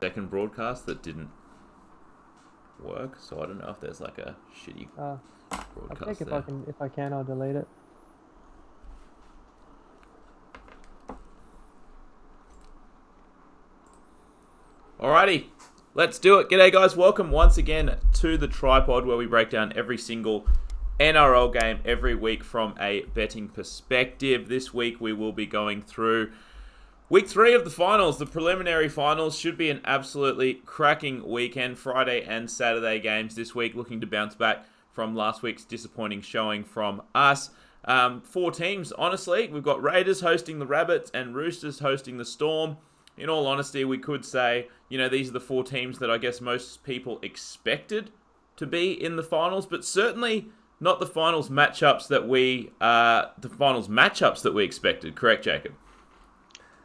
second broadcast that didn't work, so I don't know if there's like a shitty I broadcast think there. if I can, I'll delete it. Alrighty, let's do it. G'day guys, welcome once again to the Tripod, where we break down every single NRL game every week from a betting perspective. This week we will be going through week 3 of the finals. The preliminary finals should be an absolutely cracking weekend. Friday and Saturday games this week, looking to bounce back from last week's disappointing showing from us. 4 teams, honestly. We've got Raiders hosting the Rabbits and Roosters hosting the Storm. In all honesty, we could say, these are the 4 teams that I guess most people expected to be in the finals, but certainly not the finals matchups that we expected. Correct, Jacob?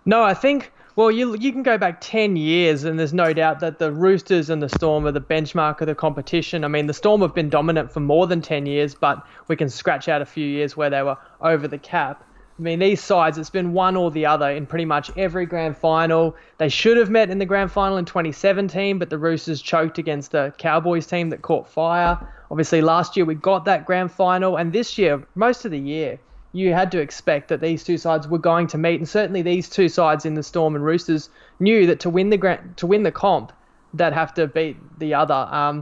No, I think, well, you can go back 10 years and there's no doubt that the Roosters and the Storm are the benchmark of the competition. I mean, the Storm have been dominant for more than 10 years, but we can scratch out a few years where they were over the cap. I mean, these sides, it's been one or the other in pretty much every grand final. They should have met in the grand final in 2017, but the Roosters choked against the Cowboys team that caught fire. Obviously, last year we got that grand final, and this year, most of the year, you had to expect that these two sides were going to meet, and certainly these two sides in the Storm and Roosters knew that to win the comp, they'd have to beat the other. I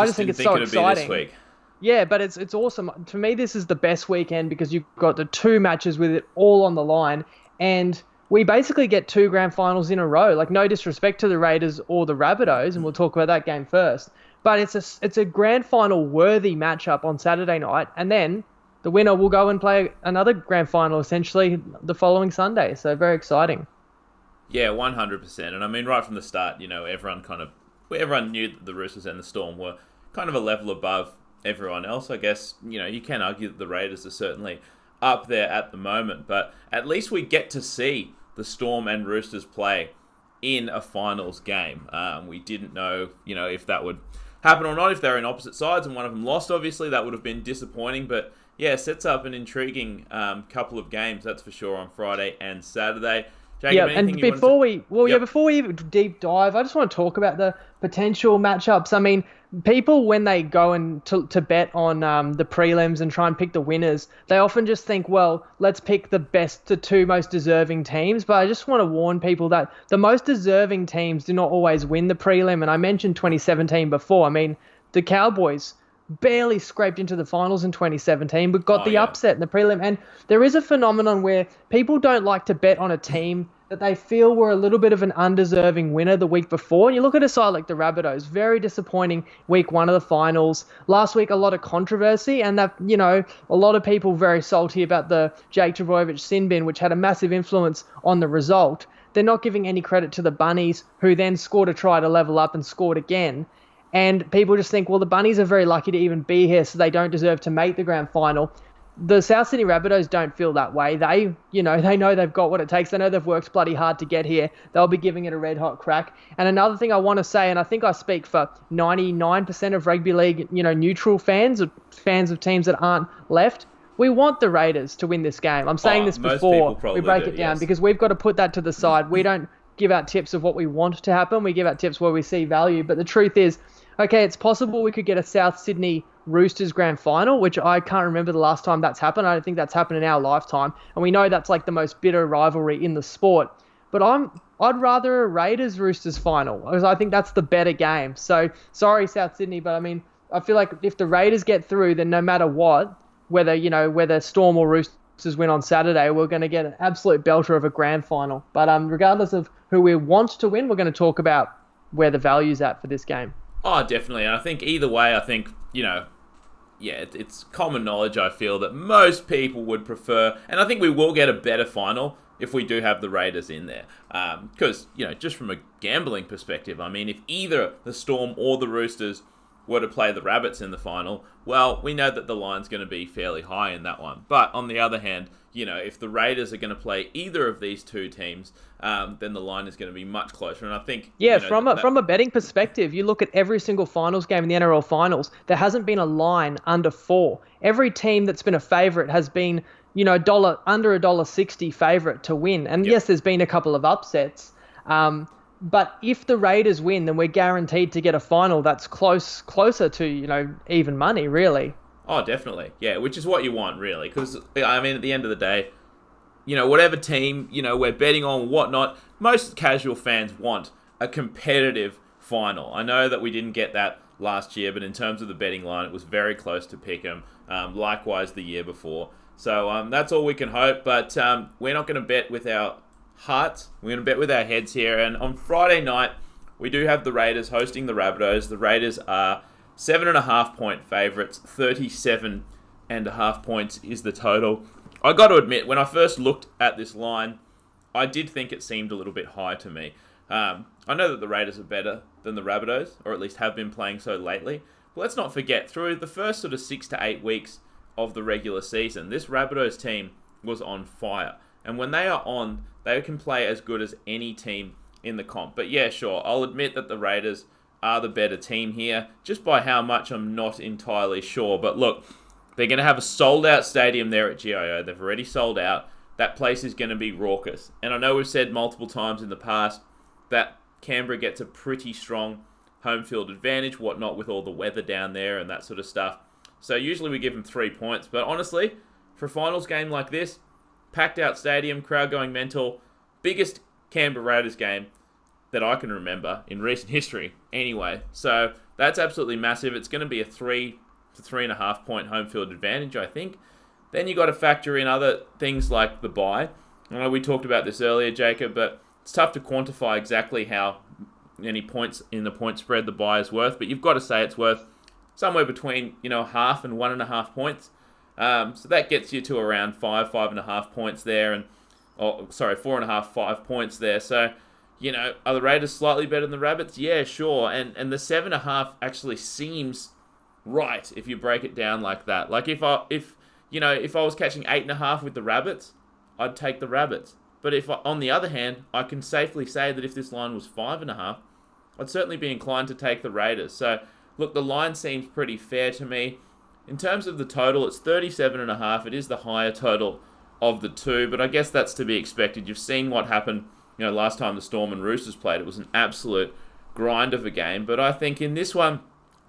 just think it's so exciting. Be this week. Yeah, but it's awesome. To me, this is the best weekend because you've got the 2 matches with it all on the line, and we basically get 2 grand finals in a row. Like, no disrespect to the Raiders or the Rabbitohs, and we'll talk about that game first. But it's a grand final worthy matchup on Saturday night, and then the winner will go and play another grand final essentially the following Sunday. So very exciting. Yeah, 100%. And I mean, right from the start, everyone knew that the Roosters and the Storm were kind of a level above everyone else. I guess, you can argue that the Raiders are certainly up there at the moment, but at least we get to see the Storm and Roosters play in a finals game. We didn't know, if that would happen or not, if they're in opposite sides and one of them lost, obviously, that would have been disappointing, but yeah, sets up an intriguing couple of games, that's for sure, on Friday and Saturday. Jacob, and before we even deep dive, I just want to talk about the potential matchups. I mean, people, when they go and to bet on the prelims and try and pick the winners, they often just think, well, let's pick the 2 most deserving teams. But I just want to warn people that the most deserving teams do not always win the prelim. And I mentioned 2017 before. I mean, the Cowboys barely scraped into the finals in 2017, but got the upset in the prelim. And there is a phenomenon where people don't like to bet on a team that they feel were a little bit of an undeserving winner the week before. And you look at a side like the Rabbitohs, very disappointing week 1 of the finals. Last week, a lot of controversy, and that, a lot of people very salty about the Jake Trbojevic sin bin, which had a massive influence on the result. They're not giving any credit to the Bunnies, who then scored a try to level up and scored again. And people just think, well, the Bunnies are very lucky to even be here, so they don't deserve to make the grand final. The South Sydney Rabbitohs don't feel that way. They know they've got what it takes. They know they've worked bloody hard to get here. They'll be giving it a red-hot crack. And another thing I want to say, and I think I speak for 99% of rugby league, neutral fans, or fans of teams that aren't left, we want the Raiders to win this game. I'm saying this before we break it down, because we've got to put that to the side. We don't give out tips of what we want to happen. We give out tips where we see value. But the truth is, okay, it's possible we could get a South Sydney Roosters grand final, which I can't remember the last time that's happened. I don't think that's happened in our lifetime. And we know that's like the most bitter rivalry in the sport. But I'd rather a Raiders Roosters final, because I think that's the better game. So sorry, South Sydney, but I mean, I feel like if the Raiders get through, then no matter what, whether Storm or Roosters win on Saturday, we're going to get an absolute belter of a grand final. But regardless of who we want to win, we're going to talk about where the value's at for this game. Oh, definitely. And I think either way, it's common knowledge, I feel, that most people would prefer, and I think we will get a better final if we do have the Raiders in there. Because, just from a gambling perspective, I mean, if either the Storm or the Roosters were to play the Rabbits in the final, well, we know that the line's going to be fairly high in that one. But on the other hand, if the Raiders are going to play either of these 2 teams, then the line is going to be much closer. And I think... Yeah, from a betting perspective, you look at every single finals game in the NRL finals, there hasn't been a line under 4. Every team that's been a favourite has been, under $1.60 favourite to win. And yes, there's been a couple of upsets. But if the Raiders win, then we're guaranteed to get a final that's closer to, even money, really. Oh, definitely. Yeah, which is what you want, really. Because, I mean, at the end of the day, whatever team, we're betting on, whatnot, most casual fans want a competitive final. I know that we didn't get that last year, but in terms of the betting line, it was very close to Pick'em. Likewise the year before. So that's all we can hope. But we're not going to bet with our hearts. We're going to bet with our heads here. And on Friday night, we do have the Raiders hosting the Rabbitohs. The Raiders are 7.5 point favourites. 37.5 points is the total. I got to admit, when I first looked at this line, I did think it seemed a little bit high to me. I know that the Raiders are better than the Rabbitohs, or at least have been playing so lately. But let's not forget, through the first sort of 6 to 8 weeks of the regular season, this Rabbitohs team was on fire. And when they are on, they can play as good as any team in the comp. But yeah, sure, I'll admit that the Raiders are the better team here. Just by how much, I'm not entirely sure. But look, they're going to have a sold-out stadium there at GIO. They've already sold out. That place is going to be raucous. And I know we've said multiple times in the past that Canberra gets a pretty strong home field advantage, whatnot, with all the weather down there and that sort of stuff. So usually we give them 3 points. But honestly, for a finals game like this, packed out stadium, crowd going mental, biggest Canberra Raiders game that I can remember in recent history anyway. So that's absolutely massive. It's going to be a 3 to 3.5 point home field advantage, I think. Then you got to factor in other things like the bye. I know we talked about this earlier, Jacob, but it's tough to quantify exactly how many points in the point spread the bye is worth, but you've got to say it's worth somewhere between, half and 1.5 points. So that gets you to around 5.5 points there, 4.5, 5 points there. So, are the Raiders slightly better than the Rabbits? Yeah, sure. And the 7.5 actually seems right if you break it down like that. Like if I was catching 8.5 with the Rabbits, I'd take the Rabbits. But on the other hand, I can safely say that if this line was 5.5, I'd certainly be inclined to take the Raiders. So, look, the line seems pretty fair to me. In terms of the total, it's 37.5. It is the higher total of the two, but I guess that's to be expected. You've seen what happened, last time the Storm and Roosters played. It was an absolute grind of a game. But I think in this one,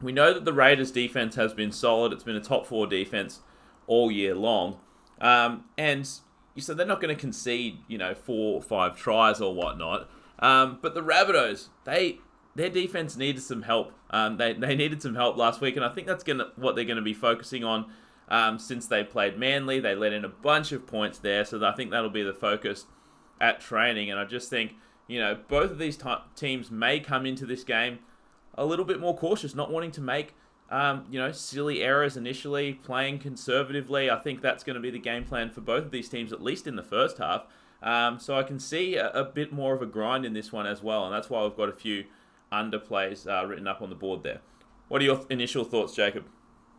we know that the Raiders' defense has been solid. It's been a top 4 defense all year long. And so they're not going to concede, 4 or 5 tries or whatnot. But the Rabbitohs, their defense needed some help. They needed some help last week, and I think that's what they're going to be focusing on since they played Manly. They let in a bunch of points there, so I think that'll be the focus at training. And I just think, both of these teams may come into this game a little bit more cautious, not wanting to make, silly errors initially, playing conservatively. I think that's going to be the game plan for both of these teams, at least in the first half. So I can see a bit more of a grind in this one as well, and that's why we've got a few underplays written up on the board there. What are your initial thoughts, Jacob?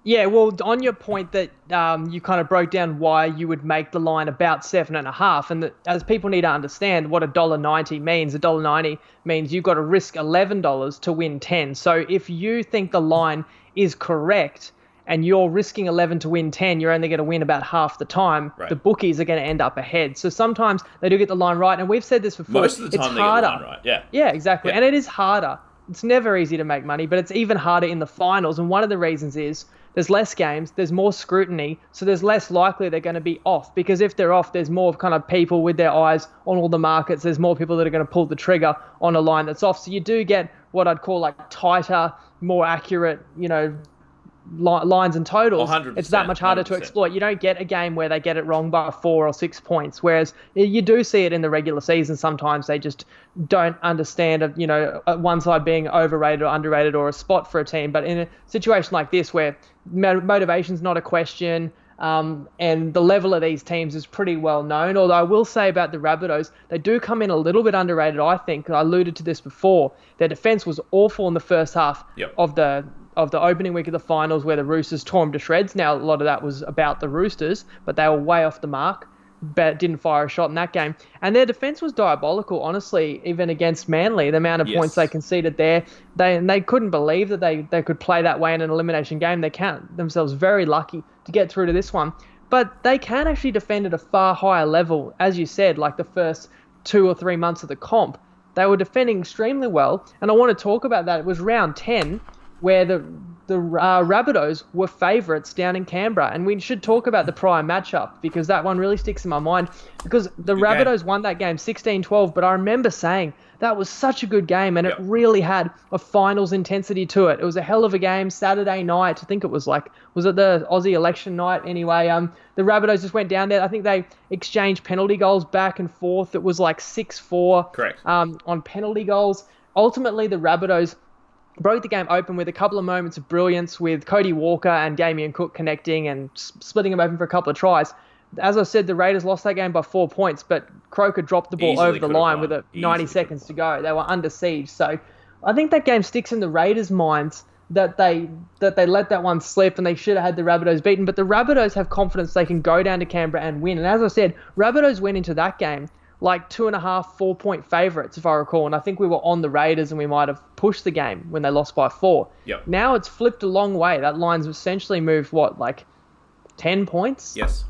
Yeah, well, on your point that you kind of broke down why you would make the line about 7.5, and that as people need to understand what $1.90 means, $1.90 means you've got to risk $11 to win 10. So if you think the line is correct and you're risking 11 to win 10, you're only going to win about half the time. Right. The bookies are going to end up ahead. So sometimes they do get the line right, and we've said this before. Most of the time it's they harder. Get the line right. Yeah. Yeah, exactly. Yeah. And it is harder. It's never easy to make money, but it's even harder in the finals. And one of the reasons is there's less games, there's more scrutiny, so there's less likely they're going to be off. Because if they're off, there's more kind of people with their eyes on all the markets. There's more people that are going to pull the trigger on a line that's off. So you do get what I'd call like tighter, more accurate, lines and totals. 100%, it's that much harder 100%. To exploit. You don't get a game where they get it wrong by 4 or 6 points, whereas you do see it in the regular season. Sometimes they just don't understand one side being overrated or underrated or a spot for a team. But in a situation like this where motivation's not a question, and the level of these teams is pretty well known. Although I will say about the Rabbitohs, they do come in a little bit underrated, I think. I alluded to this before. Their defense was awful in the first half of the opening week of the finals, where the Roosters tore them to shreds. Now, a lot of that was about the Roosters, but they were way off the mark. But didn't fire a shot in that game. And their defense was diabolical, honestly, even against Manly. The amount of points they conceded there, they couldn't believe that they could play that way in an elimination game. They count themselves very lucky to get through to this one. But they can actually defend at a far higher level, as you said, like the first 2 or 3 months of the comp. They were defending extremely well, and I want to talk about that. It was round 10 where the Rabbitohs were favourites down in Canberra, and we should talk about the prior matchup because that one really sticks in my mind because the Rabbitohs won that game 16-12, but I remember saying that was such a good game, and it really had a finals intensity to it. It was a hell of a game, Saturday night. I think it was was it the Aussie election night? Anyway, the Rabbitohs just went down there. I think they exchanged penalty goals back and forth. It was like 6-4 Correct. On penalty goals. Ultimately, the Rabbitohs broke the game open with a couple of moments of brilliance with Cody Walker and Damien Cook connecting and splitting them open for a couple of tries. As I said, the Raiders lost that game by 4 points, but Croker dropped the ball Easily over the line with 90 seconds to go. They were under siege. So I think that game sticks in the Raiders' minds that they let that one slip and they should have had the Rabbitohs beaten. But the Rabbitohs have confidence they can go down to Canberra and win. And as I said, Rabbitohs went into that game like 2.5, 4 point favourites, if I recall. And I think we were on the Raiders and we might have pushed the game when they lost by 4. Yep. Now it's flipped a long way. That line's essentially moved, 10 points? Yes.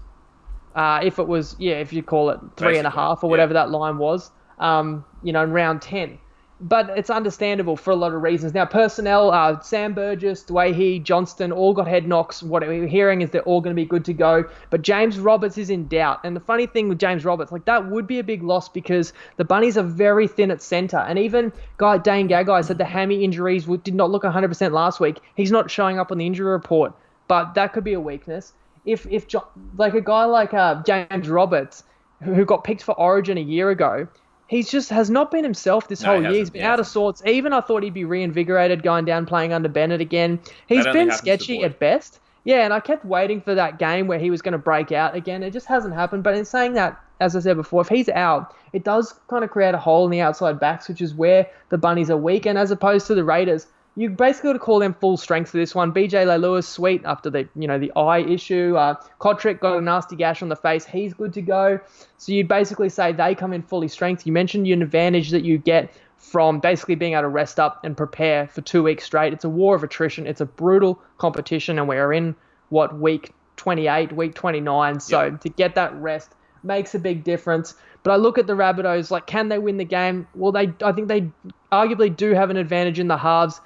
If it was, if you call it 3.5 or whatever that line was, in round 10. But it's understandable for a lot of reasons. Now, personnel, Sam Burgess, Dwayne, Johnston, all got head knocks. What we're hearing is they're all going to be good to go. But James Roberts is in doubt. And the funny thing with James Roberts, that would be a big loss because the Bunnies are very thin at centre. And even Dane Gagai said the hammy injuries did not look 100% last week. He's not showing up on the injury report. But that could be a weakness. If a guy like James Roberts, who got picked for Origin a year ago, has not been himself this whole year. He's been out of sorts. Even I thought he'd be reinvigorated going down playing under Bennett again. He's been sketchy at best. Yeah, and I kept waiting for that game where he was going to break out again. It just hasn't happened. But in saying that, as I said before, if he's out, it does kind of create a hole in the outside backs, which is where the Bunnies are weak. And as opposed to the Raiders, you basically got to call them full strength for this one. BJ Lewis, sweet after the eye issue. Kotrick got a nasty gash on the face. He's good to go. So you'd basically say they come in fully strength. You mentioned an advantage that you get from basically being able to rest up and prepare for 2 weeks straight. It's a war of attrition. It's a brutal competition, and we're in, week 28, week 29. So to get that rest makes a big difference. But I look at the Rabbitohs, can they win the game? Well, I think they arguably do have an advantage in the halves,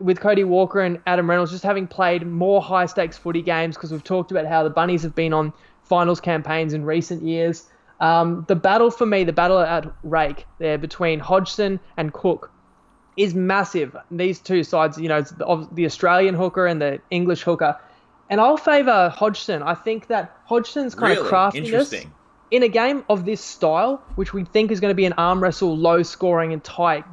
with Cody Walker and Adam Reynolds just having played more high-stakes footy games, because we've talked about how the Bunnies have been on finals campaigns in recent years. The battle at rake there between Hodgson and Cook is massive. These two sides, of the Australian hooker and the English hooker. And I'll favour Hodgson. I think that Hodgson's kind of craftiness in a game of this style, which we think is going to be an arm wrestle, low scoring and tight,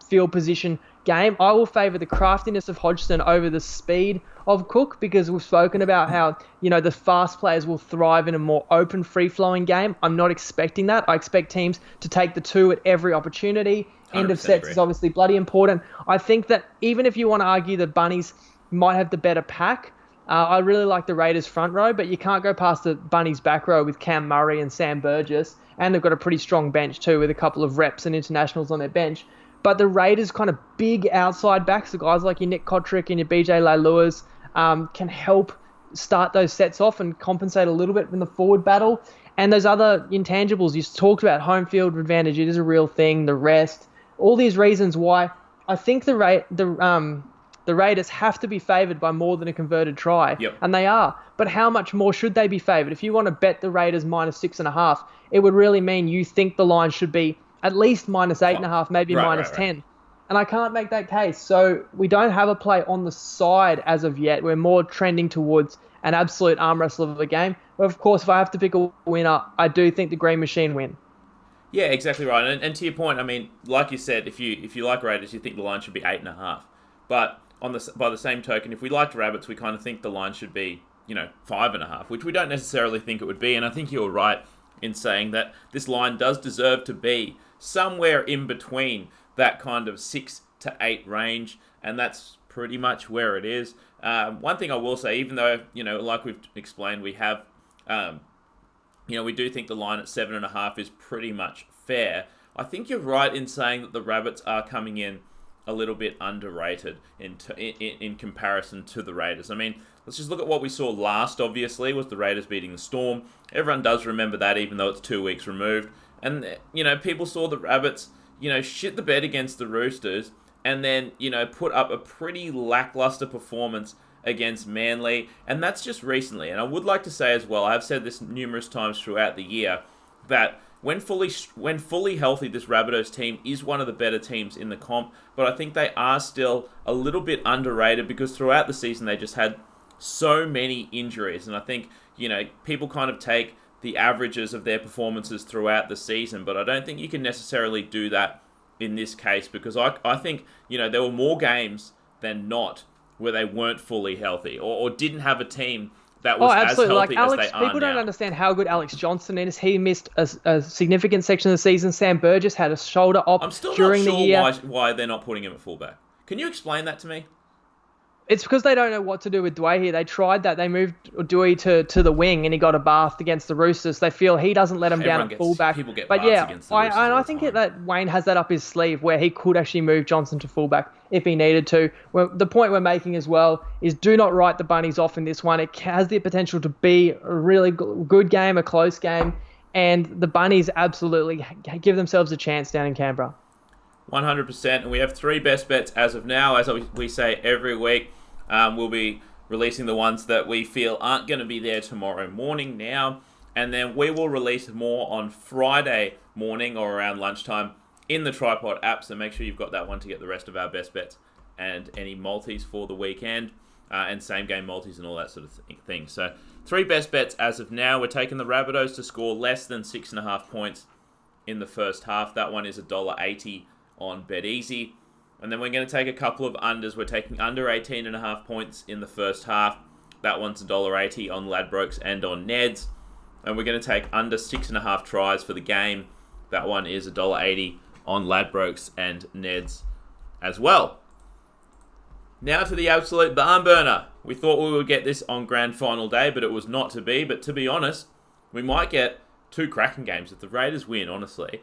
field position game, I will favour the craftiness of Hodgson over the speed of Cook, because we've spoken about how, the fast players will thrive in a more open, free-flowing game. I'm not expecting that. I expect teams to take the two at every opportunity. End of sets is obviously bloody important. I think that even if you want to argue the Bunnies might have the better pack, I really like the Raiders front row, but you can't go past the Bunnies back row with Cam Murray and Sam Burgess, and they've got a pretty strong bench too with a couple of reps and internationals on their bench. But the Raiders' kind of big outside backs, the guys like your Nick Kotrick and your BJ Lewis, can help start those sets off and compensate a little bit in the forward battle. And those other intangibles you talked about, home field advantage, it is a real thing, the rest, all these reasons why I think the Raiders have to be favoured by more than a converted try, and they are. But how much more should they be favoured? If you want to bet the Raiders minus 6.5, it would really mean you think the line should be at least minus 8.5, maybe minus 10. And I can't make that case. So we don't have a play on the side as of yet. We're more trending towards an absolute arm wrestle of a game. But of course, if I have to pick a winner, I do think the Green Machine win. Yeah, exactly right. And to your point, I mean, like you said, if you like Raiders, you think the line should be 8.5. But by the same token, if we liked Rabbits, we kind of think the line should be, 5.5, which we don't necessarily think it would be. And I think you're right in saying that this line does deserve to be somewhere in between that kind of 6 to 8 range, and that's pretty much where it is. One thing I will say, even though, like we've explained, we have, we do think the line at 7.5 is pretty much fair. I think you're right in saying that the Rabbits are coming in a little bit underrated in comparison to the Raiders. I mean, let's just look at what we saw last, obviously, was the Raiders beating the Storm. Everyone does remember that, even though it's 2 weeks removed. And, people saw the Rabbits, shit the bed against the Roosters and then, put up a pretty lackluster performance against Manly. And that's just recently. And I would like to say as well, I've said this numerous times throughout the year, that when fully healthy, this Rabbitohs team is one of the better teams in the comp. But I think they are still a little bit underrated because throughout the season they just had so many injuries. And I think, people kind of take the averages of their performances throughout the season, but I don't think you can necessarily do that in this case because I think, there were more games than not where they weren't fully healthy or didn't have a team that was as healthy as they are people don't now. understand how good Alex Johnson is. He missed a significant section of the season. Sam Burgess had a shoulder op I'm still during not the year. sure why they're not putting him at fullback. Can you explain that to me? It's because they don't know what to do with Dwayne here. They tried that. They moved Dewey to the wing, and he got a bath against the Roosters. They feel he doesn't let them down at fullback. People get but baths yeah, against the Roosters I think that Wayne has that up his sleeve where he could actually move Johnson to fullback if he needed to. Well, the point we're making as well is do not write the Bunnies off in this one. It has the potential to be a really good game, a close game, and the Bunnies absolutely give themselves a chance down in Canberra. 100%, and we have 3 best bets as of now. As we say every week, we'll be releasing the ones that we feel aren't going to be there tomorrow morning now, and then we will release more on Friday morning or around lunchtime in the Tripod app, so make sure you've got that one to get the rest of our best bets and any multis for the weekend, and same game multis and all that sort of thing. So 3 best bets as of now. We're taking the Rabbitohs to score less than 6.5 points in the first half. That one is $1.80 on BetEasy. And then we're going to take a couple of unders. We're taking under 18.5 points in the first half. That one's $1.80 on Ladbrokes and on Neds. And we're going to take under 6.5 tries for the game. That one is $1.80 on Ladbrokes and Neds as well. Now to the absolute barn burner. We thought we would get this on grand final day, but it was not to be. But to be honest, we might get 2 cracking games. If the Raiders win, honestly,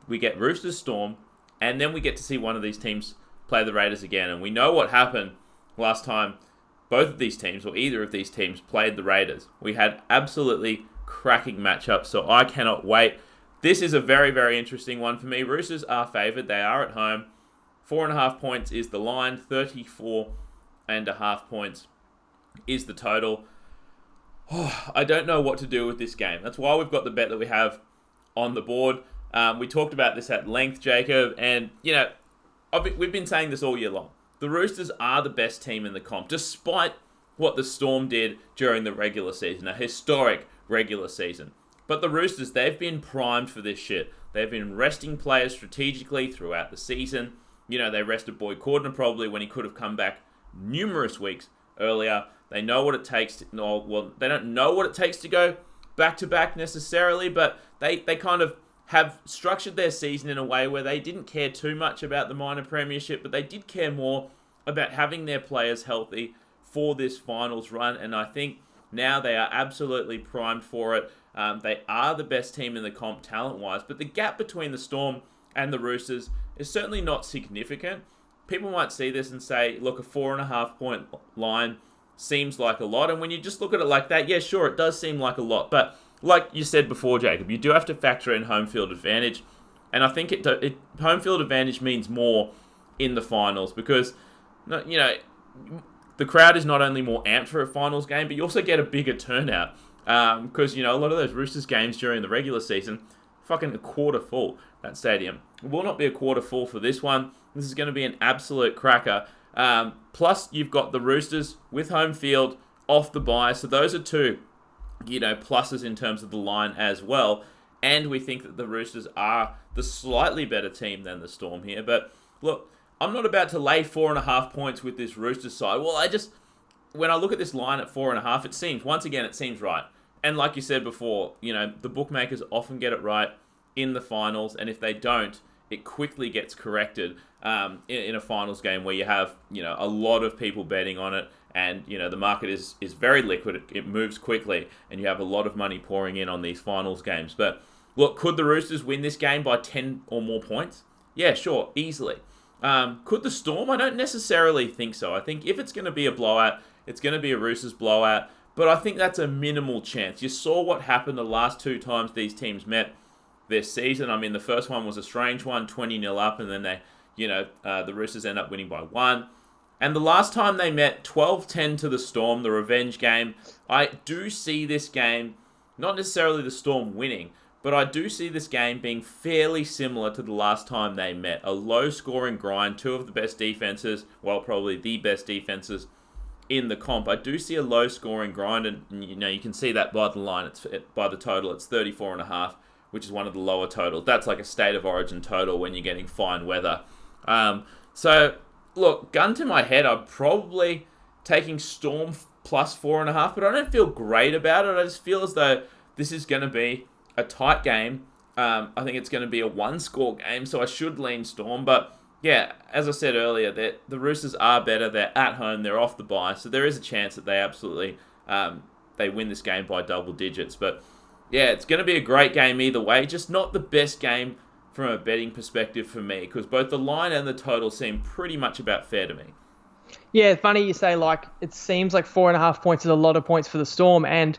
we get Roosters Storm, and then we get to see one of these teams play the Raiders again. And we know what happened last time both of these teams, or either of these teams, played the Raiders. We had absolutely cracking matchups, so I cannot wait. This is a very, very interesting one for me. Roosters are favoured. They are at home. 4.5 points is the line. 34.5 points is the total. I don't know what to do with this game. That's why we've got the bet that we have on the board. We talked about this at length, Jacob, and, we've been saying this all year long. The Roosters are the best team in the comp, despite what the Storm did during the regular season, a historic regular season. But the Roosters, they've been primed for this shit. They've been resting players strategically throughout the season. They rested Boyd Cordner probably when he could have come back numerous weeks earlier. They know what it takes to... Well, they don't know what it takes to go back-to-back necessarily, but they kind of have structured their season in a way where they didn't care too much about the minor premiership, but they did care more about having their players healthy for this finals run, and I think now they are absolutely primed for it. They are the best team in the comp talent-wise, but the gap between the Storm and the Roosters is certainly not significant. People might see this and say, look, a 4.5 point line seems like a lot, and when you just look at it like that, yeah, sure, it does seem like a lot, but like you said before, Jacob, you do have to factor in home field advantage. And I think home field advantage means more in the finals because, the crowd is not only more amped for a finals game, but you also get a bigger turnout. Because, a lot of those Roosters games during the regular season, fucking a quarter full, that stadium. It will not be a quarter full for this one. This is going to be an absolute cracker. Plus, you've got the Roosters with home field off the bye. So those are 2 pluses in terms of the line as well. And we think that the Roosters are the slightly better team than the Storm here. But look, I'm not about to lay 4.5 points with this Roosters side. Well, when I look at this line at 4.5, it seems right. And like you said before, the bookmakers often get it right in the finals. And if they don't, it quickly gets corrected in a finals game where you have, a lot of people betting on it. And, the market is very liquid. It moves quickly. And you have a lot of money pouring in on these finals games. But, look, could the Roosters win this game by 10 or more points? Yeah, sure, easily. Could the Storm? I don't necessarily think so. I think if it's going to be a blowout, it's going to be a Roosters blowout. But I think that's a minimal chance. You saw what happened the last 2 times these teams met. their season. I mean, the first one was a strange one, 20-0 up, and then the Roosters end up winning by 1. And the last time they met, 12-10 to the Storm, the revenge game. I do see this game, not necessarily the Storm winning, but I do see this game being fairly similar to the last time they met. A low-scoring grind, two of the best defenses, well, probably the best defenses in the comp. I do see a low-scoring grind, and you can see that by the line. By the total, it's 34.5, which is one of the lower totals. That's like a state of origin total when you're getting fine weather. So, look, gun to my head, I'm probably taking Storm plus 4.5, but I don't feel great about it. I just feel as though this is going to be a tight game. I think it's going to be a one-score game, so I should lean Storm. But, yeah, as I said earlier, the Roosters are better. They're at home. They're off the bye, so there is a chance that they absolutely they win this game by double digits. But, yeah, it's going to be a great game either way, just not the best game from a betting perspective for me, because both the line and the total seem pretty much about fair to me. Yeah, funny you say, it seems like 4.5 points is a lot of points for the Storm, and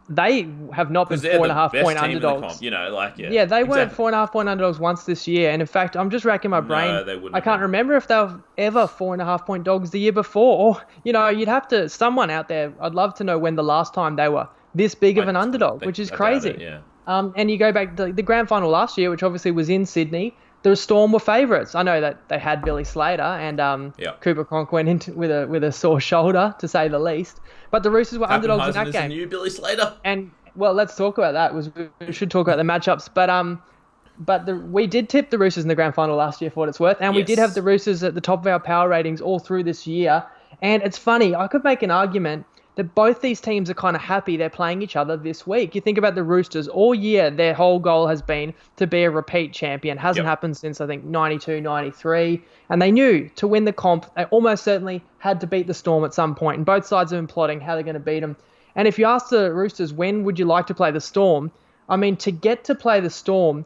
they have not been 4.5 point underdogs. They weren't 4.5 point underdogs once this year, and in fact, I'm just racking my brain. No, they wouldn't. I can't remember if they were ever 4.5 point dogs the year before, or you'd have to, someone out there, I'd love to know when the last time they were this big of an underdog, which is crazy. Yeah. And you go back to the grand final last year, which obviously was in Sydney. The Storm were favourites. I know that they had Billy Slater and Cooper Cronk went into with a sore shoulder, to say the least. But the Roosters were underdogs in that game. New Billy Slater. And well, let's talk about that. We should talk about the matchups. But we did tip the Roosters in the grand final last year, for what it's worth, and we did have the Roosters at the top of our power ratings all through this year. And it's funny, I could make an argument that both these teams are kind of happy they're playing each other this week. You think about the Roosters, all year their whole goal has been to be a repeat champion. Hasn't happened since, I think, 92, 93. And they knew to win the comp, they almost certainly had to beat the Storm at some point. And both sides have been plotting how they're going to beat them. And if you ask the Roosters, when would you like to play the Storm? I mean, to get to play the Storm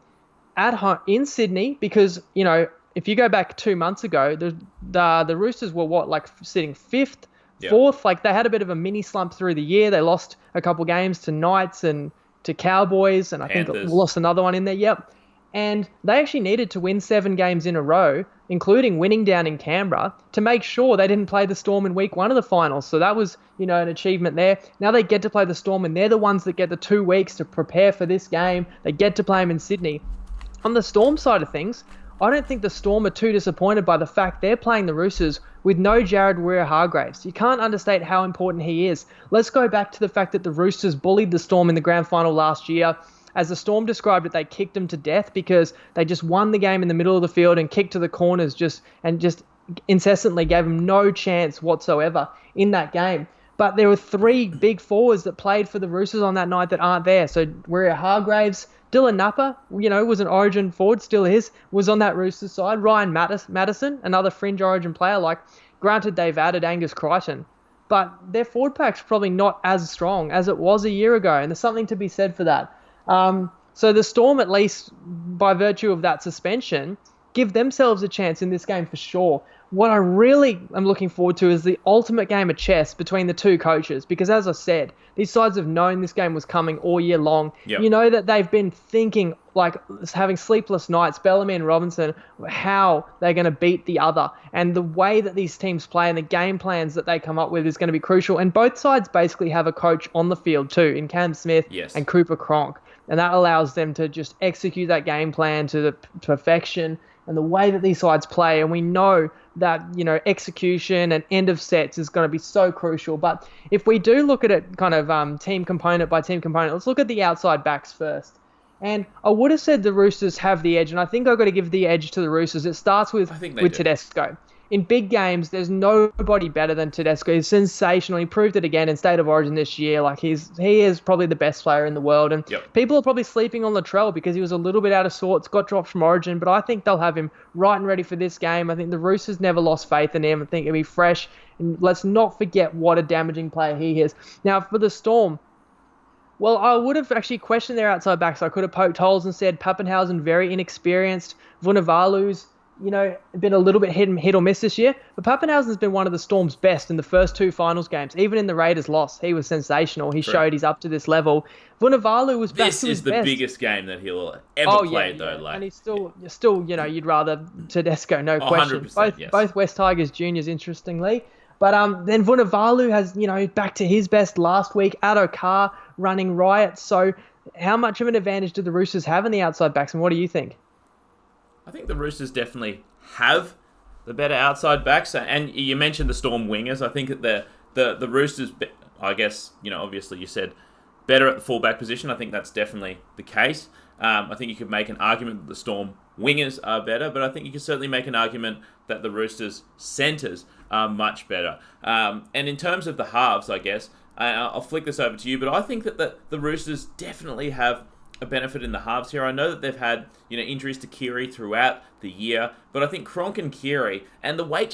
at home in Sydney, because, if you go back 2 months ago, the Roosters were sitting 5th, 4th, they had a bit of a mini slump through the year. They lost a couple games to Knights and to Cowboys, and I think lost another one in there. And they actually needed to win 7 games in a row, including winning down in Canberra, to make sure they didn't play the Storm in week 1 of the finals. So that was, an achievement there. Now they get to play the Storm, and they're the ones that get the 2 weeks to prepare for this game. They get to play them in Sydney. On the Storm side of things, I don't think the Storm are too disappointed by the fact they're playing the Roosters with no Jared Waerea-Hargreaves. You can't understate how important he is. Let's go back to the fact that the Roosters bullied the Storm in the grand final last year. As the Storm described it, they kicked them to death because they just won the game in the middle of the field and kicked to the corners just incessantly, gave them no chance whatsoever in that game. But there were 3 big forwards that played for the Roosters on that night that aren't there. So Waerea-Hargreaves, Dylan Napa, was an Origin forward, still is, was on that Roosters side. Ryan Madison, another fringe Origin player. Granted, they've added Angus Crichton, but their forward pack's probably not as strong as it was a year ago, and there's something to be said for that. So the Storm, at least by virtue of that suspension, give themselves a chance in this game for sure. What I really am looking forward to is the ultimate game of chess between the two coaches, because as I said, these sides have known this game was coming all year long. Yep. You know that they've been thinking, having sleepless nights, Bellamy and Robinson, how they're going to beat the other. And the way that these teams play and the game plans that they come up with is going to be crucial. And both sides basically have a coach on the field too, in Cam Smith and Cooper Cronk. And that allows them to just execute that game plan to the perfection and the way that these sides play. And we know that, execution and end of sets is going to be so crucial. But if we do look at it kind of team component by team component, let's look at the outside backs first. And I would have said the Roosters have the edge, and I think I've got to give the edge to the Roosters. It starts with Tedesco. In big games, there's nobody better than Tedesco. He's sensational. He proved it again in State of Origin this year. He is probably the best player in the world. And people are probably sleeping on Latrell because he was a little bit out of sorts, got dropped from Origin. But I think they'll have him right and ready for this game. I think the Roosters never lost faith in him. I think he'll be fresh. And let's not forget what a damaging player he is. Now, for the Storm, well, I would have actually questioned their outside backs. I could have poked holes and said Pappenhausen, very inexperienced. Vunivalu's, been a little bit hit or miss this year. But Pappenhausen's been one of the Storm's best in the first two finals games. Even in the Raiders loss, he was sensational. He showed he's up to this level. Vunivalu was back to his best. This is the biggest game that he'll ever play, though. Like. And he's still, you'd rather Tedesco, no question. Both West Tigers juniors, interestingly. But then Vunivalu has, back to his best last week. Addo Carr running riot. So how much of an advantage do the Roosters have in the outside backs, and what do you think? I think the Roosters definitely have the better outside backs. And you mentioned the Storm wingers. I think that the Roosters, I guess, obviously you said better at the fullback position. I think that's definitely the case. I think you could make an argument that the Storm wingers are better, but I think you could certainly make an argument that the Roosters centres are much better. And in terms of the halves, I guess, I'll flick this over to you, but I think that the Roosters definitely have a benefit in the halves here. I know that they've had injuries to Keary throughout the year, but I think Cronk and Keary and the way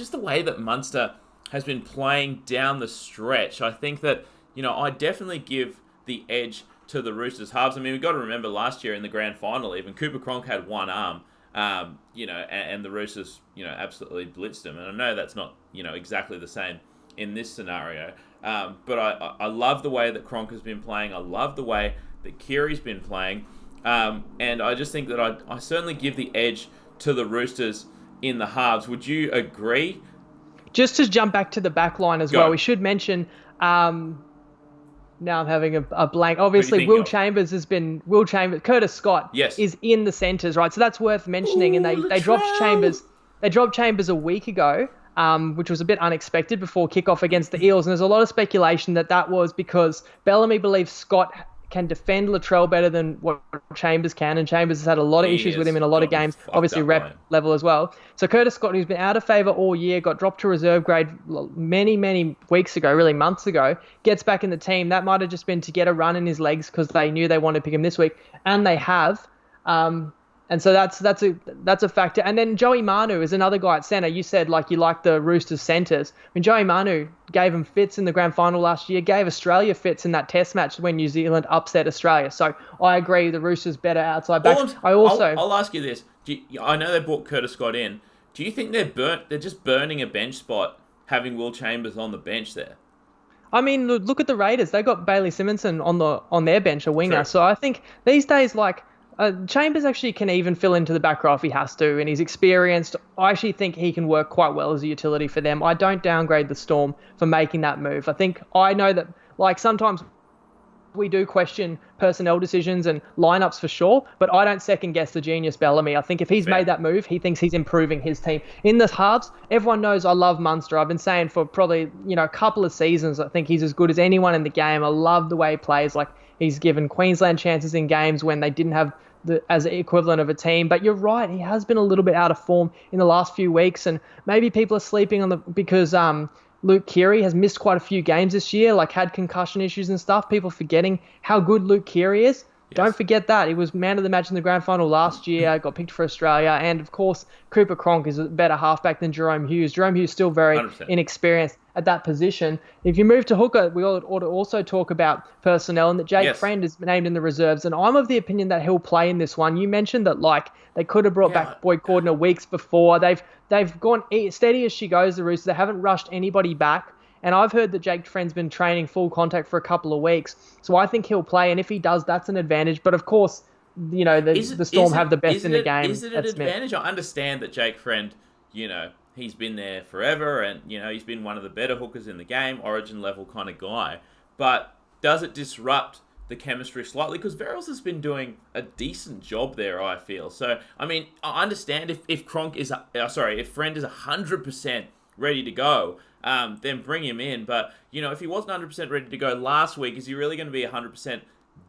that Munster has been playing down the stretch, I think that I definitely give the edge to the Roosters halves. I mean, we've got to remember last year in the grand final, even Cooper Cronk had one arm, and the Roosters absolutely blitzed him. And I know that's not exactly the same in this scenario, but I love the way that Cronk has been playing. I love the way that Keary's been playing, and I just think that I certainly give the edge to the Roosters in the halves. Would you agree? Just to jump back to the back line as well, we should mention, now I'm having a blank. Obviously, Curtis Scott is in the centres, right? So that's worth mentioning. And they dropped Chambers. They dropped Chambers a week ago, which was a bit unexpected before kickoff against the Eels. And there's a lot of speculation that was because Bellamy believes Scott can defend Latrell better than what Chambers can, and Chambers has had a lot of issues with him in a lot of games, obviously rep level as well. So Curtis Scott, who's been out of favour all year, got dropped to reserve grade many weeks ago, really months ago, gets back in the team. That might have just been to get a run in his legs because they knew they wanted to pick him this week, and they have. And so that's a factor. And then Joey Manu is another guy at centre. You said you like the Roosters centres. I mean, Joey Manu gave him fits in the grand final last year, gave Australia fits in that test match when New Zealand upset Australia. So I agree, the Roosters better outside back. I'll ask you this. I know they brought Curtis Scott in. Do you think they're just burning a bench spot having Will Chambers on the bench there? I mean, look at the Raiders. They got Bailey Simonson on their bench, a winger. True. So I think these days, Chambers actually can even fill into the back row if he has to, and he's experienced. I actually think he can work quite well as a utility for them. I don't downgrade the Storm for making that move. I know that sometimes we do question personnel decisions and lineups for sure, but I don't second guess the genius Bellamy. I think if he's made that move, he thinks he's improving his team. In the halves, everyone knows I love Munster. I've been saying for probably a couple of seasons, I think he's as good as anyone in the game. I love the way he plays. He's given Queensland chances in games when they didn't have as the equivalent of a team. But you're right, he has been a little bit out of form in the last few weeks, and maybe people are sleeping on because Luke Keary has missed quite a few games this year, had concussion issues and stuff. People forgetting how good Luke Keary is. Yes. Don't forget that. He was man of the match in the grand final last year, got picked for Australia, and of course Cooper Cronk is a better halfback than Jerome Hughes. Jerome Hughes still very 100%. Inexperienced at that position. If you move to hooker, we ought to also talk about personnel, and that Jake Friend is named in the reserves, and I'm of the opinion that he'll play in this one. You mentioned that they could have brought back Boyd Cordner weeks before. They've gone steady as she goes, the Roosters. They haven't rushed anybody back. And I've heard that Jake Friend's been training full contact for a couple of weeks. So I think he'll play. And if he does, that's an advantage. But of course, the Storm have the best in the game. Is it an advantage? I understand that Jake Friend, he's been there forever and, he's been one of the better hookers in the game, origin level kind of guy. But does it disrupt the chemistry slightly? Because Verrills has been doing a decent job there, I feel. So, I mean, I understand if Friend is 100% ready to go, then bring him in. But, if he wasn't 100% ready to go last week, is he really going to be 100%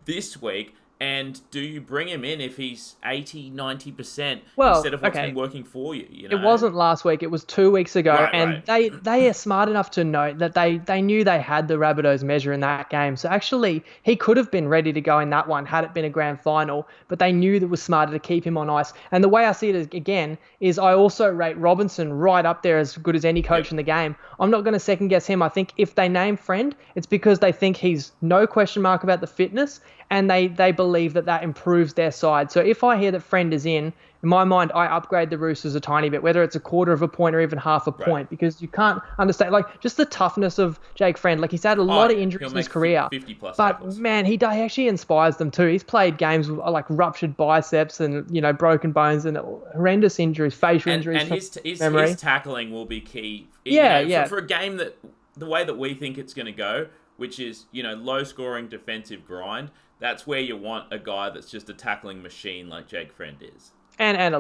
this week? And do you bring him in if he's 80, 90% instead of what's been working for you? It wasn't last week. It was 2 weeks ago. They are smart enough to know that they knew they had the Rabbitohs measure in that game. So actually, he could have been ready to go in that one had it been a grand final. But they knew that it was smarter to keep him on ice. And the way I see it again is I also rate Robinson right up there as good as any coach in the game. I'm not going to second guess him. I think if they name Friend, it's because they think he's no question mark about the fitness. and they believe that improves their side. So if I hear that Friend is in my mind, I upgrade the Roosters a tiny bit, whether it's a quarter of a point or even half a point, because you can't understand, like, just the toughness of Jake Friend. Like, he's had a lot of injuries in his career, 50 plus but tackles. man, he actually inspires them too. He's played games with like ruptured biceps and broken bones and horrendous injuries, facial injuries. And his tackling will be key. For a game that the way that we think it's going to go, which is low scoring defensive grind. That's where you want a guy that's just a tackling machine like Jake Friend is. And a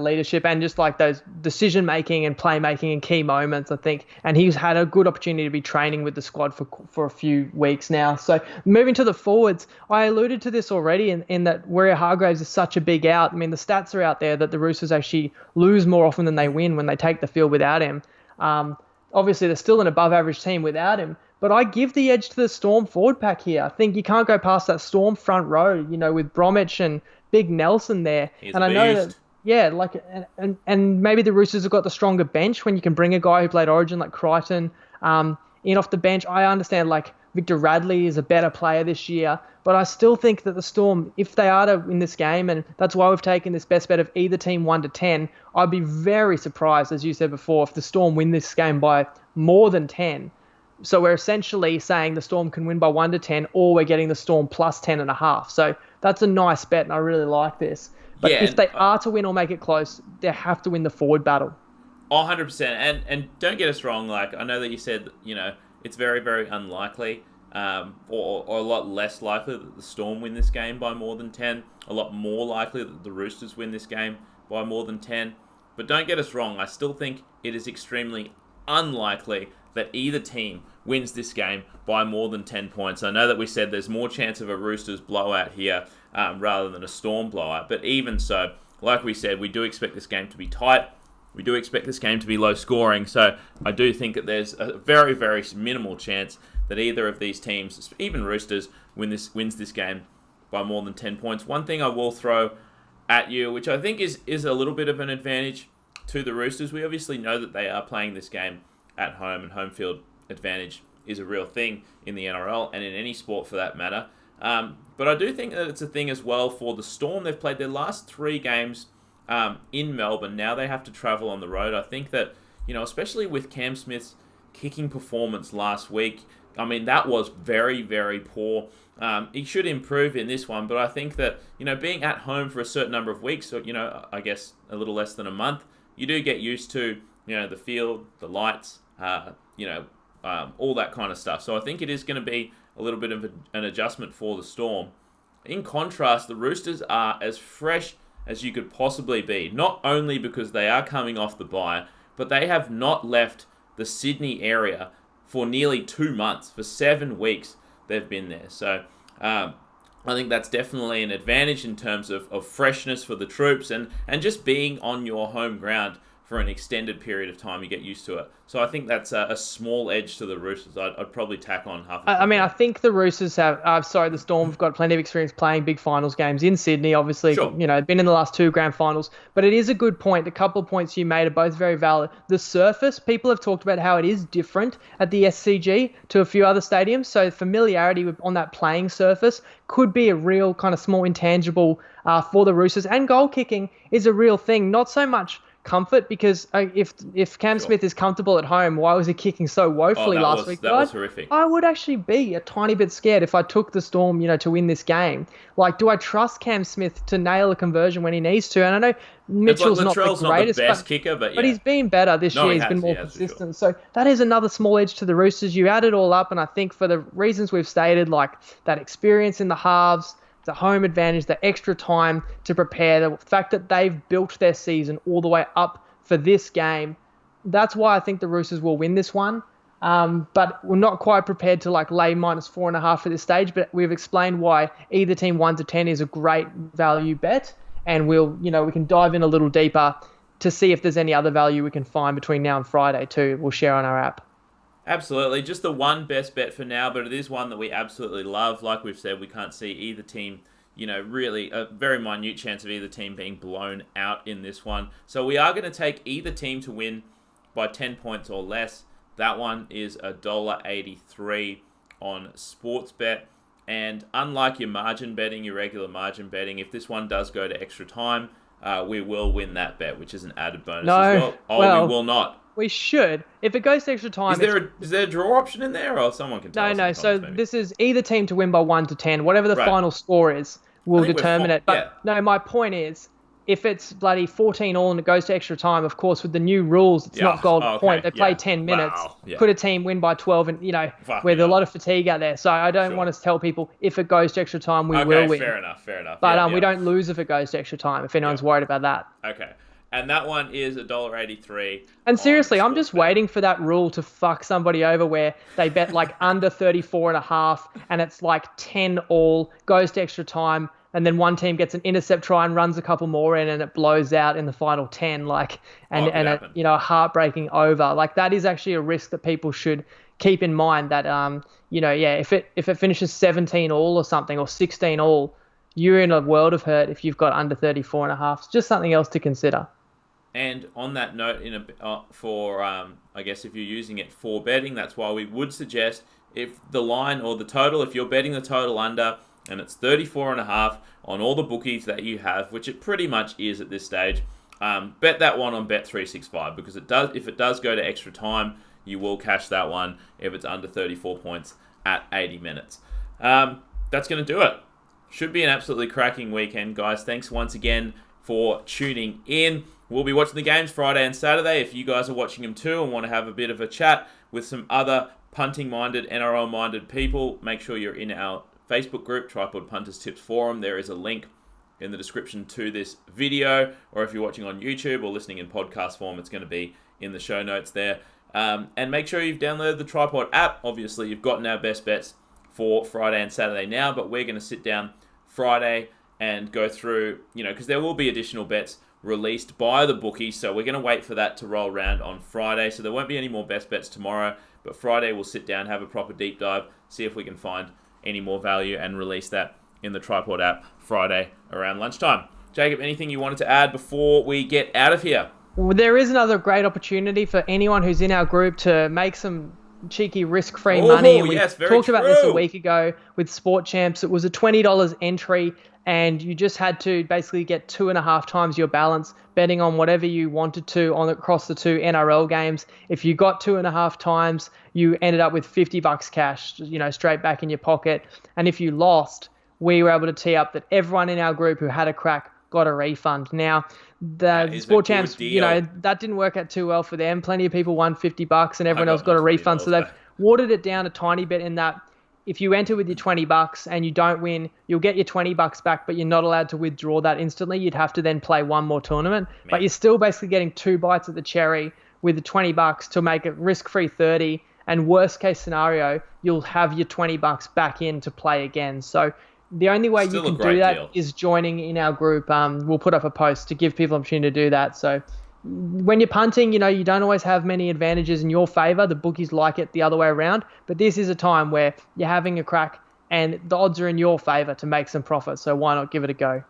leadership, and just like those decision-making and playmaking in key moments, I think. And he's had a good opportunity to be training with the squad for a few weeks now. So moving to the forwards, I alluded to this already in that Warrior-Hargreaves is such a big out. I mean, the stats are out there that the Roosters actually lose more often than they win when they take the field without him. Obviously, they're still an above-average team without him. But I give the edge to the Storm forward pack here. I think you can't go past that Storm front row, with Bromwich and Big Nelson there. And I know that, and maybe the Roosters have got the stronger bench when you can bring a guy who played Origin like Crichton in off the bench. I understand like Victor Radley is a better player this year, but I still think that the Storm, if they are to win this game, and that's why we've taken this best bet of either team 1-10, I'd be very surprised, as you said before, if the Storm win this game by more than 10. So we're essentially saying the Storm can win by 1-10, or we're getting the Storm plus 10.5. So that's a nice bet, and I really like this. But if they are to win or make it close, they have to win the forward battle. 100%. And don't get us wrong. Like, I know that you said, it's very, very unlikely, or a lot less likely that the Storm win this game by more than 10. A lot more likely that the Roosters win this game by more than 10. But don't get us wrong. I still think it is extremely unlikely that either team wins this game by more than 10 points. I know that we said there's more chance of a Roosters blowout here rather than a Storm blowout, but even so, like we said, we do expect this game to be tight. We do expect this game to be low scoring, so I do think that there's a very, very minimal chance that either of these teams, even Roosters, wins this game by more than 10 points. One thing I will throw at you, which I think is a little bit of an advantage to the Roosters, we obviously know that they are playing this game at home, and home field advantage is a real thing in the NRL and in any sport for that matter. But I do think that it's a thing as well for the Storm. They've played their last 3 games in Melbourne. Now they have to travel on the road. I think that, especially with Cam Smith's kicking performance last week, I mean, that was very, very poor. He should improve in this one, but I think that, being at home for a certain number of weeks, or, I guess a little less than a month, you do get used to, the field, the lights, all that kind of stuff. So I think it is going to be a little bit of an adjustment for the Storm. In contrast, the Roosters are as fresh as you could possibly be, not only because they are coming off the bye, but they have not left the Sydney area for nearly 2 months. For 7 weeks, they've been there. So I think that's definitely an advantage in terms of freshness for the troops and just being on your home ground for an extended period of time. You get used to it. So I think that's a small edge to the Roosters. I'd probably tack on half. I think the Roosters the Storm have got plenty of experience playing big finals games in Sydney, obviously. Sure. Been in the last 2 grand finals. But it is a good point. A couple of points you made are both very valid. The surface, people have talked about how it is different at the SCG to a few other stadiums. So familiarity on that playing surface could be a real kind of small intangible for the Roosters. And goal kicking is a real thing. Not so much comfort, because if Cam Smith is comfortable at home, why was he kicking so woefully last week? That was horrific. I would actually be a tiny bit scared if I took the Storm, to win this game. Like, do I trust Cam Smith to nail a conversion when he needs to? And I know Mitchell's not the greatest, kicker, but he's been better this year. He's been more consistent. Sure. So that is another small edge to the Roosters. You add it all up, and I think for the reasons we've stated, like that experience in the halves, the home advantage, the extra time to prepare, the fact that they've built their season all the way up for this game, that's why I think the Roosters will win this one. But we're not quite prepared to lay -4.5 at this stage, but we've explained why either team 1-10 is a great value bet, and we can dive in a little deeper to see if there's any other value we can find between now and Friday too. We'll share on our app. Absolutely. Just the one best bet for now, but it is one that we absolutely love. Like we've said, we can't see either team, really a very minute chance of either team being blown out in this one. So we are going to take either team to win by 10 points or less. That one is $1.83 on Sportsbet. And unlike your margin betting, your regular margin betting, if this one does go to extra time, we will win that bet, which is an added bonus as well. Oh, we will not. We should. If it goes to extra time... Is there a draw option in there, or someone can tell us? No. So this is either team to win by 1 to 10. Whatever the final score is will determine it. But no, my point is, if it's bloody 14 all and it goes to extra time, of course, with the new rules, it's not golden point. They play 10 minutes. Wow. Yeah. Could a team win by 12? And, with a lot of fatigue out there. So I don't want to tell people if it goes to extra time, we will win. Fair enough. But we don't lose if it goes to extra time, if anyone's worried about that. Okay. And that one is $1.83. And seriously, I'm just waiting for that rule to fuck somebody over where they bet like under 34.5 and it's like 10 all, goes to extra time, and then one team gets an intercept try and runs a couple more in and it blows out in the final 10, a heartbreaking over. Like, that is actually a risk that people should keep in mind that, if it finishes 17 all or something, or 16 all, you're in a world of hurt if you've got under 34.5. It's just something else to consider. And on that note, I guess if you're using it for betting, that's why we would suggest, if the line or the total, if you're betting the total under and it's 34.5 on all the bookies that you have, which it pretty much is at this stage, bet that one on Bet365, because if it does go to extra time, you will cash that one if it's under 34 points at 80 minutes. That's going to do it. Should be an absolutely cracking weekend, guys. Thanks once again for tuning in. We'll be watching the games Friday and Saturday. If you guys are watching them too and want to have a bit of a chat with some other punting-minded, NRL-minded people, make sure you're in our Facebook group, Tripod Punters Tips Forum. There is a link in the description to this video, or if you're watching on YouTube or listening in podcast form, it's going to be in the show notes there. And make sure you've downloaded the Tripod app. Obviously, you've gotten our best bets for Friday and Saturday now, but we're going to sit down Friday and go through, because there will be additional bets released by the bookies, so we're going to wait for that to roll around on Friday, so there won't be any more best bets tomorrow, but Friday we'll sit down, have a proper deep dive, see if we can find any more value and release that in the Tripod app Friday around lunchtime. Jacob, anything you wanted to add before we get out of here? Well, there is another great opportunity for anyone who's in our group to make some cheeky risk-free money. And we talked about this a week ago with Sport Champs. It was a $20 entry, and you just had to basically get 2.5 times your balance betting on whatever you wanted to across the 2 NRL games. If you got 2.5 times, you ended up with $50 cash, straight back in your pocket. And if you lost, we were able to tee up that everyone in our group who had a crack got a refund. Now, the Sport Champs, that didn't work out too well for them. Plenty of people won $50 and everyone else got a refund. So they've watered it down a tiny bit in that if you enter with your $20 and you don't win, you'll get your $20 back, but you're not allowed to withdraw that instantly. You'd have to then play one more tournament. But you're still basically getting 2 bites at the cherry with the $20 to make it risk-free 30. And worst case scenario, you'll have your $20 back in to play again. So the only way you can do that is joining in our group. We'll put up a post to give people an opportunity to do that. So when you're punting, you don't always have many advantages in your favor. The bookies like it the other way around. But this is a time where you're having a crack and the odds are in your favor to make some profit. So why not give it a go?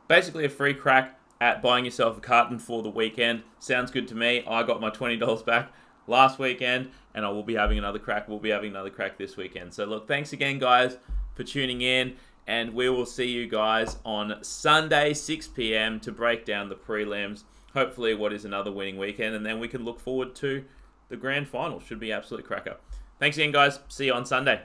Basically a free crack at buying yourself a carton for the weekend. Sounds good to me. I got my $20 back last weekend and I will be having another crack. We'll be having another crack this weekend. So look, thanks again, guys, for tuning in. And we will see you guys on Sunday, 6 p.m. to break down the prelims. Hopefully what is another winning weekend. And then we can look forward to the grand final. Should be absolute cracker. Thanks again, guys. See you on Sunday.